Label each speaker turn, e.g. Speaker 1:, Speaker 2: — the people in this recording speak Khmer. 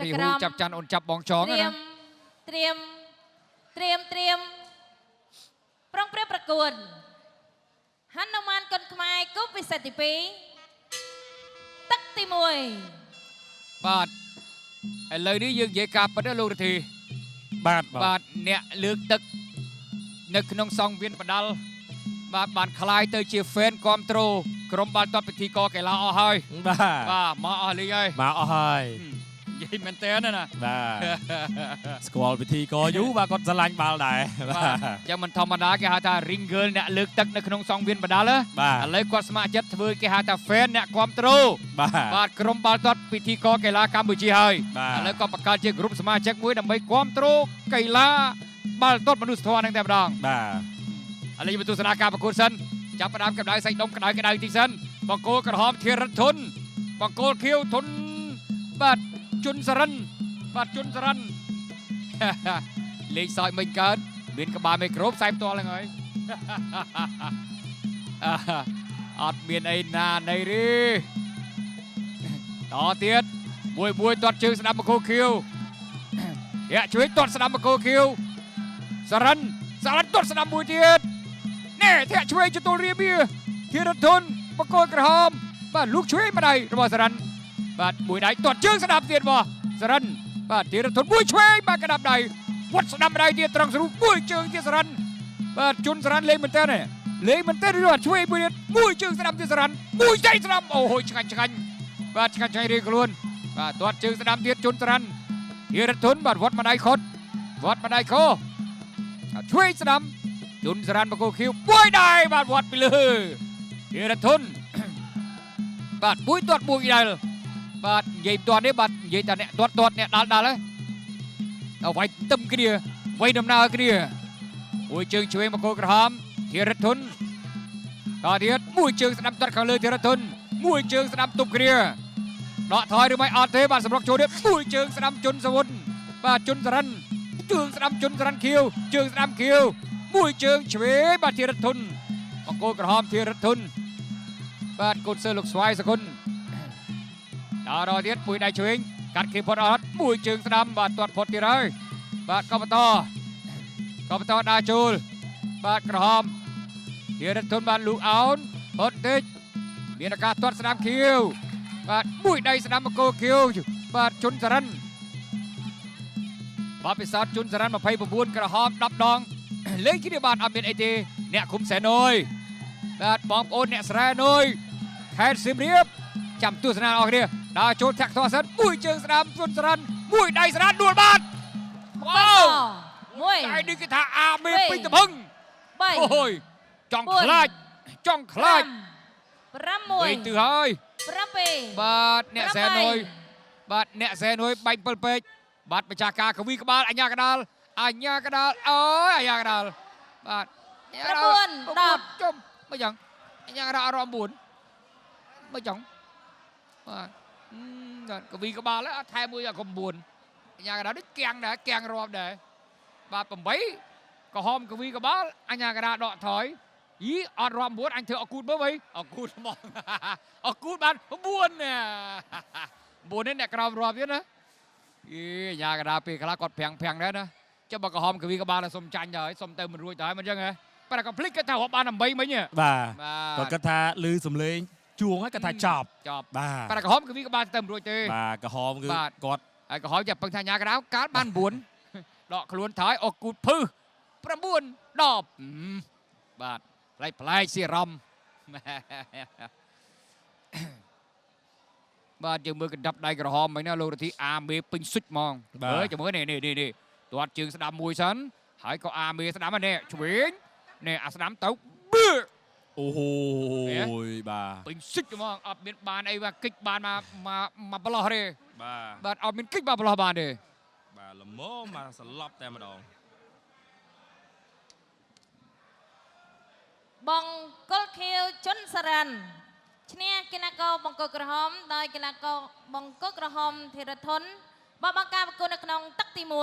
Speaker 1: រីហ៊ូចាប់ចាន់អូនចាប់បងចងណា
Speaker 2: ត្រៀមប្រងព្រៀបប្រកួតហនុមានកុនខ្មែរគូពិសេសទី2ទឹកទី1
Speaker 1: បាទឥឡូវនេះយើងនិយាយការពិតណាលោករទ្ធីបាទអ្នកលើកទឹកនៅក្នុងសង្វៀនបដាល់បាទបានคลายទៅជាហ្វេនគ្រប់ត្រូលក្រុមបាល់ទាត់ពិធីករកីឡាអស់ហើយបាទមកអស់លីងហើយ
Speaker 3: មកអស់ហើយ
Speaker 1: និយាយមែនតើណា
Speaker 3: បាទស្គាល់ពិធីករយូរបាទគាត់ស្រឡាញ់បាល់ដែរ
Speaker 1: បាទចឹងមិនធម្មតាគេហៅថា Ringel អ្នកលើកទឹកនៅក្នុងសង្វៀនបដាល់ឥឡូវគាត់ស្ម័គ្រចិត្តធ្វើគេហៅថា fan អ្នកគ្រប់ត្រូលបាទក្រុមបាល់ទាត់ពិធីករកីឡាកម្ពុជាហើយឥឡូវគាត់បង្កើតជាក្រុមសមាជិកមួយដើម្បីគ្រប់ត្រូលកីឡាបាល់ទាត់មនុស្សធម៌នឹងតែម្ដង
Speaker 3: បាទ
Speaker 1: ឥឡូវយើងទៅទស្សនាការប្រកួតសិនចាប់ផ្ដើមកម្ដៅសាច់ដុំក្ដៅទីសិនបង្គោលក្រហមធារិទ្ធធុនបង្គោលខៀវធុនបាទជុនសរិនបាទជុនសរិនលេងសើចមិនកើតមានក្បាលមីក្រូផ្សាយផ្ទាល់ហ្នឹងហើយអត់មានអីណានៃទេតទៀតមួយទាត់ជើងស្ដាប់បង្គោលខៀវរាក់ជួយទាត់ស្ដាប់បង្គោលខៀវសរិនទាត់ស្ដាប់មួយទៀតណែធាក់ឆ្វេងទទួលរៀបធារិទ្ធធុនបង្គោលក្រហមបាទលូកឆ្វេងម្ដាយរបស់សរិនបាទមួយដៃទាត់ជើងស្ដាប់ទៀតរបស់សរិនបាទធារិទ្ធធុនមួយឆ្វេងបាទក្តាប់ដៃវត្តស្ដាប់ម្ដាយទៀតត្រង់ស្រូបមួយជើងទៀតសរិនបាទជុនសរិនលេងមែនតើលេងមែនតើឬអត់ឆ្វេងមួយទៀតមួយជើងស្ដាប់ទៀតសរិនមួយដៃស្ដាប់អូយឆ្ងាញ់បាទឆ្ងាញ់រៀងខ្លួនបាទទាត់ជើងស្ដាប់ទៀតជុនសរិនធារិទ្ធធុនបាទវត្តម្ដាយខុតវត្តម្ដាយខោឆ្វេងស្ដាប់ជុនសរិនបង្គោលខៀវមួយដៃបាទវត្តពីលើធារិទ្ធធុនបាទមួយទាត់មួយដៃបាទនិយាយទាត់នេះបាទនិយាយតែអ្នកទាត់អ្នកដាល់ហើយเอาไว้ទឹមគ្នាໄວដំណើរគ្នាមួយជើងឆ្វេងបង្គោលក្រហមធារិទ្ធធុនតទៀតមួយជើងស្ដាំទាត់ខាងលើធារិទ្ធធុនមួយជើងស្ដាំទប់គ្នាដកថយឬមិនអត់ទេបាទសម្រុកចូលទៀតមួយជើងស្ដាំជុនសវុនបាទជុនសរិនជើងស្ដាំជុនសរិនខៀវជើងស្ដាំខៀវមួយជើងឆ្វេងបាទធារិទ្ធធុនបង្គោលក្រហមធារិទ្ធធុនបាទកូនសើលោកស្វាយសគុណដល់ទៀតមួយដៃឆ្វេងកាត់ខៀវផុតអត់មួយជើងស្ដាំបាទទាត់ផុតទៀតហើយបាទកបតដើរចូលបាទក្រហមធារិទ្ធធុនបានលូកអោនផុតតិចមានឱកាសទាត់ស្ដាំខៀវបាទមួយដៃស្ដាំបង្គោលខៀវបាទជុនសរិនបាទពិសោធន៍ជុនសរិន29ក្រហម10ដងលេងគ្នាបាទអត់មានអីទេអ្នកឃុំសែនុយបាទបងប្អូនអ្នកស្រែនុយខេត្តសៀមរាបចាំទស្សនាអស់គ្នាដើរចូលធាក់ខ្ទាស់សិនមួយជើងស្ដាំជុនសរិនមួយដៃស្ដាំដួលបាត់វ៉ាវមួយដៃនេះគេថាអាមេពេញតភឹងអូយចង់ខ្លាច
Speaker 2: 6
Speaker 1: វិញទៅហើយ
Speaker 2: 7
Speaker 1: បាទអ្នកសែនុយបាទអ្នកសែនុយបាញ់7ពេកបាទម្ចាស់ការកវីក្បាលអញ្ញាកដាលអើយអញ្ញាកដាលបាទ
Speaker 2: 9 10
Speaker 1: ចុំមិនចឹងអញ្ញាកដាលរំ9មិនចឹងបាទកវីក្បាលអត់ថែមួយអា9អញ្ញាកដាលនេះកៀងដែរកៀងរាប់ដែរបាទ8ក្រហមកវីក្បាលអញ្ញាកដាលដកថយយីអត់រាប់9អញធ្វើអកូតមើលវិញអកូតហ្មងអកូតបាន9នេះអ្នកក្រោមរាប់ទៀតណាអីអញ្ញាកដាលពេលខ្លះគាត់ប្រាំងដែរណាចុះបើក្រហមកវីក្បាលសុំចាញ់ទៅហើយសុំទៅមិនរួចទៅហើយមិនចឹងហ៎ប៉ុន្តែក៏ភ្លេចគាត់ថារាប់បាន8មិញ
Speaker 3: បាទគាត់ថាលឺសំឡេងជួងហើយគាត់ថាចប់
Speaker 1: បាទប៉ុន្តែក្រហមកវីក្បាលទៅមិនរួចទេ
Speaker 3: បាទក្រហមគឺគាត់
Speaker 1: ហើយក្រហមចាប់ពឹងថាអញ្ញាកដាលកាលបាន9ដកខ្លួនថយអកូតភឹស9 10បាទប្លែកសៀរំបាទយើងមើលកណ្ដាប់ដៃក្រហមមិញណាលោករទ្ធីអាមេពេញសុចហ្មងមើលចាំមើលនេះទាត់ជើងស្ដាំមួយសិនហើយក៏អាមេស្ដាំនេះឆ្វេងនេះអាស្ដាំទៅ
Speaker 3: អូយបាទ
Speaker 1: ពេញសុចហ្មងអត់មានបានអីបាទគិចបានមកប្លោះទេបាទអត់មានគិចមកប្លោះបានទេ
Speaker 3: បាទល្មមមកសន្លប់តែម្ដង
Speaker 2: បង្គោលខៀវជុនសរិនឈ្នះកីឡាករបង្គោលក្រហមដោយកីឡាករបង្គោលក្រហមធីរធុនបបបង្ការប្រកួតនៅក្នុងទឹកទី1